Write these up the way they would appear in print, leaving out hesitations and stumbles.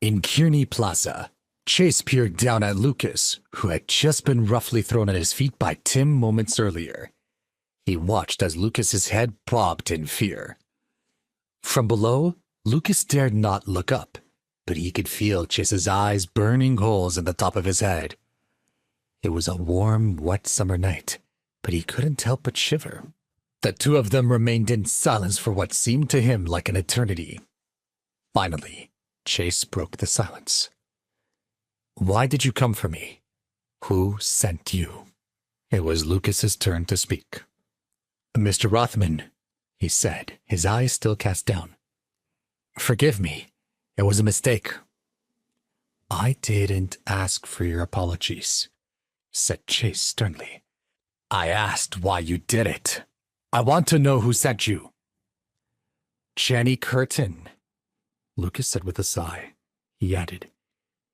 In Kearney Plaza, Chase peered down at Lucas, who had just been roughly thrown at his feet by Tim moments earlier. He watched as Lucas's head bobbed in fear. From below, Lucas dared not look up, but he could feel Chase's eyes burning holes in the top of his head. It was a warm, wet summer night, but he couldn't help but shiver. The two of them remained in silence for what seemed to him like an eternity. Finally, Chase broke the silence. "Why did you come for me? Who sent you?" It was Lucas's turn to speak. "Mr. Rothman," he said, his eyes still cast down. "Forgive me. It was a mistake." "I didn't ask for your apologies," said Chase sternly. "I asked why you did it. I want to know who sent you." "Jenny Curtin," Lucas said with a sigh. He added,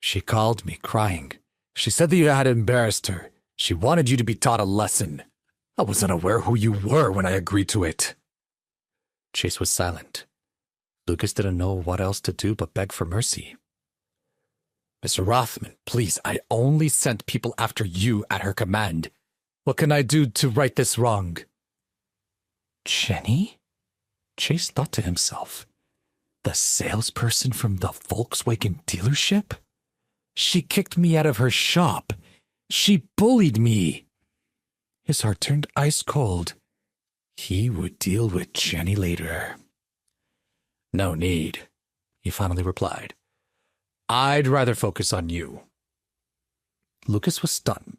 "She called me, crying. She said that you had embarrassed her. She wanted you to be taught a lesson. I wasn't aware who you were when I agreed to it." Chase was silent. Lucas didn't know what else to do but beg for mercy. "Mr. Rothman, please, I only sent people after you at her command. What can I do to right this wrong?" "Jenny?" Chase thought to himself. "The salesperson from the Volkswagen dealership? She kicked me out of her shop. She bullied me." His heart turned ice cold. He would deal with Jenny later. "No need," he finally replied. "I'd rather focus on you." Lucas was stunned.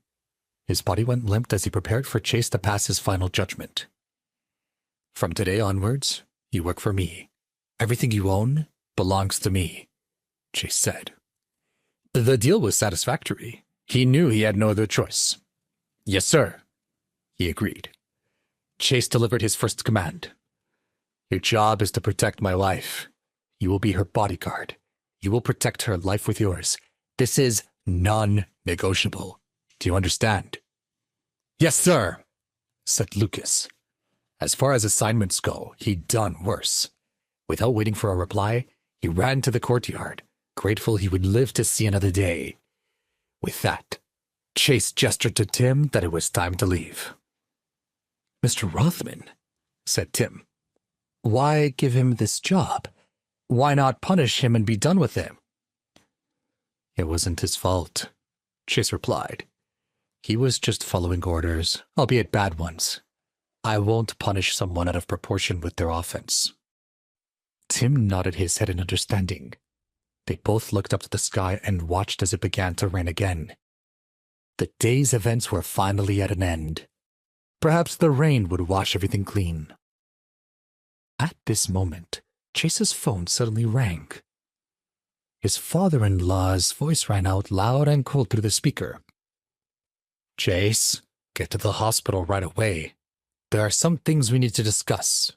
His body went limp as he prepared for Chase to pass his final judgment. "From today onwards, you work for me. Everything you own belongs to me," Chase said. The deal was satisfactory. He knew he had no other choice. "Yes, sir," he agreed. Chase delivered his first command. "Your job is to protect my wife. You will be her bodyguard. You will protect her life with yours. This is non-negotiable. Do you understand?" "Yes, sir," said Lucas. As far as assignments go, he'd done worse. Without waiting for a reply, he ran to the courtyard, grateful he would live to see another day. With that, Chase gestured to Tim that it was time to leave. "Mr. Rothman," said Tim, "why give him this job? Why not punish him and be done with him?" "It wasn't his fault," Chase replied. "He was just following orders, albeit bad ones. I won't punish someone out of proportion with their offense." Tim nodded his head in understanding. They both looked up to the sky and watched as it began to rain again. The day's events were finally at an end. Perhaps the rain would wash everything clean. At this moment, Chase's phone suddenly rang. His father-in-law's voice rang out loud and cold through the speaker. "Chase, get to the hospital right away. There are some things we need to discuss."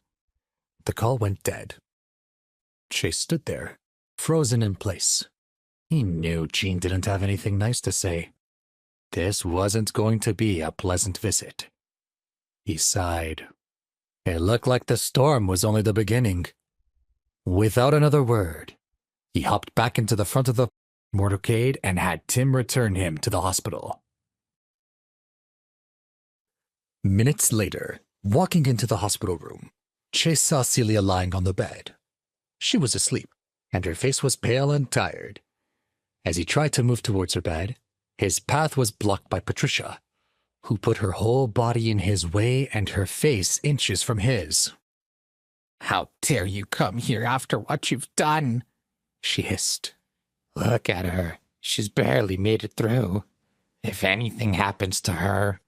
The call went dead. Chase stood there, frozen in place. He knew Jean didn't have anything nice to say. This wasn't going to be a pleasant visit. He sighed. It looked like the storm was only the beginning. Without another word, he hopped back into the front of the motorcade and had Tim return him to the hospital. Minutes later, walking into the hospital room, Chase saw Celia lying on the bed. She was asleep, and her face was pale and tired. As he tried to move towards her bed, his path was blocked by Patricia, who put her whole body in his way and her face inches from his. "How dare you come here after what you've done?" she hissed. "Look at her. She's barely made it through. If anything happens to her..."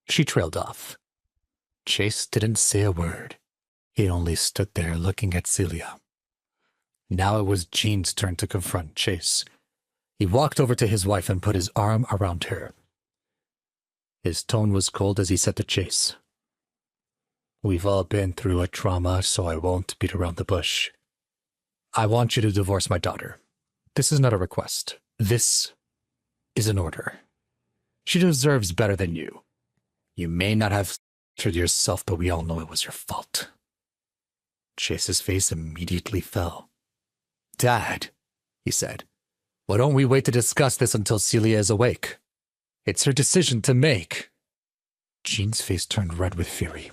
She trailed off. Chase didn't say a word. He only stood there looking at Celia. Now it was Jean's turn to confront Chase. He walked over to his wife and put his arm around her. His tone was cold as he said to Chase, "We've all been through a trauma, so I won't beat around the bush. I want you to divorce my daughter. This is not a request. This is an order. She deserves better than you. You may not have tortured yourself, but we all know it was your fault." Chase's face immediately fell. "Dad," he said. Why don't we wait to discuss this until Celia is awake? It's her decision to make. Jean's face turned red with fury.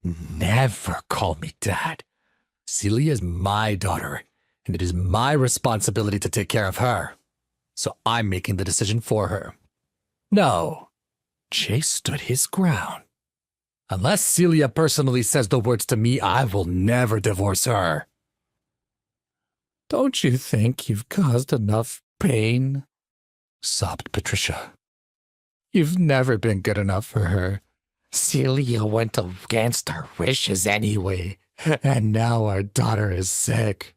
Never call me Dad. Celia is my daughter, and it is my responsibility to take care of her. So I'm making the decision for her. No. Chase stood his ground. Unless Celia personally says the words to me, I will never divorce her. Don't you think you've caused enough pain? Sobbed Patricia. You've never been good enough for her. Celia went against our wishes anyway, and now our daughter is sick.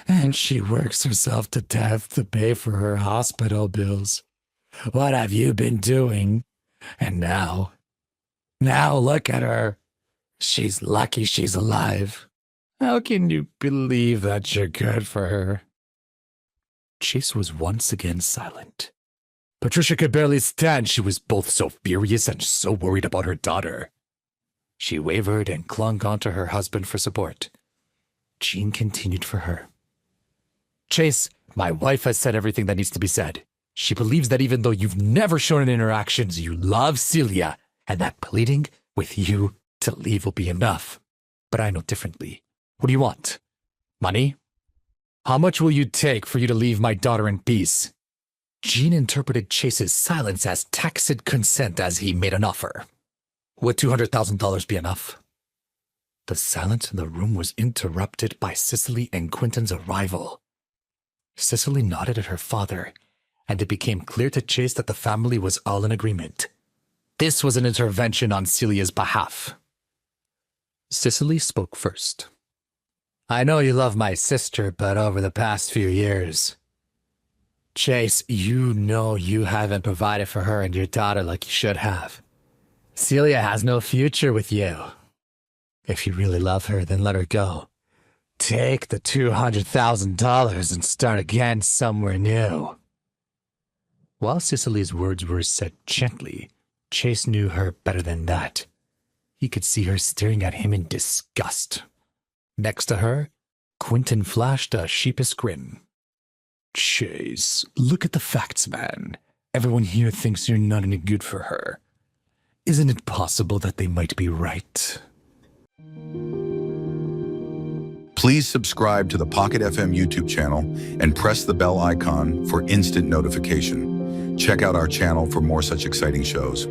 And she works herself to death to pay for her hospital bills. What have you been doing? And now look at her. She's lucky she's alive. How can you believe that you're good for her? Chase was once again silent. Patricia could barely stand. She was both so furious and so worried about her daughter. She wavered and clung onto her husband for support. Jean continued for her. Chase, my wife has said everything that needs to be said. She believes that even though you've never shown in interactions, you love Celia, and that pleading with you to leave will be enough. But I know differently. What do you want? Money? How much will you take for you to leave my daughter in peace? Jean interpreted Chase's silence as tacit consent as he made an offer. Would $200,000 be enough? The silence in the room was interrupted by Cicely and Quentin's arrival. Cicely nodded at her father, and it became clear to Chase that the family was all in agreement. This was an intervention on Celia's behalf. Cicely spoke first. I know you love my sister, but over the past few years, Chase, you know you haven't provided for her and your daughter like you should have. Celia has no future with you. If you really love her, then let her go. Take the $200,000 and start again somewhere new. While Cicely's words were said gently, Chase knew her better than that. He could see her staring at him in disgust. Next to her, Quentin flashed a sheepish grin. Chase, look at the facts, man. Everyone here thinks you're not any good for her. Isn't it possible that they might be right? Please subscribe to the Pocket FM YouTube channel and press the bell icon for instant notification. Check out our channel for more such exciting shows.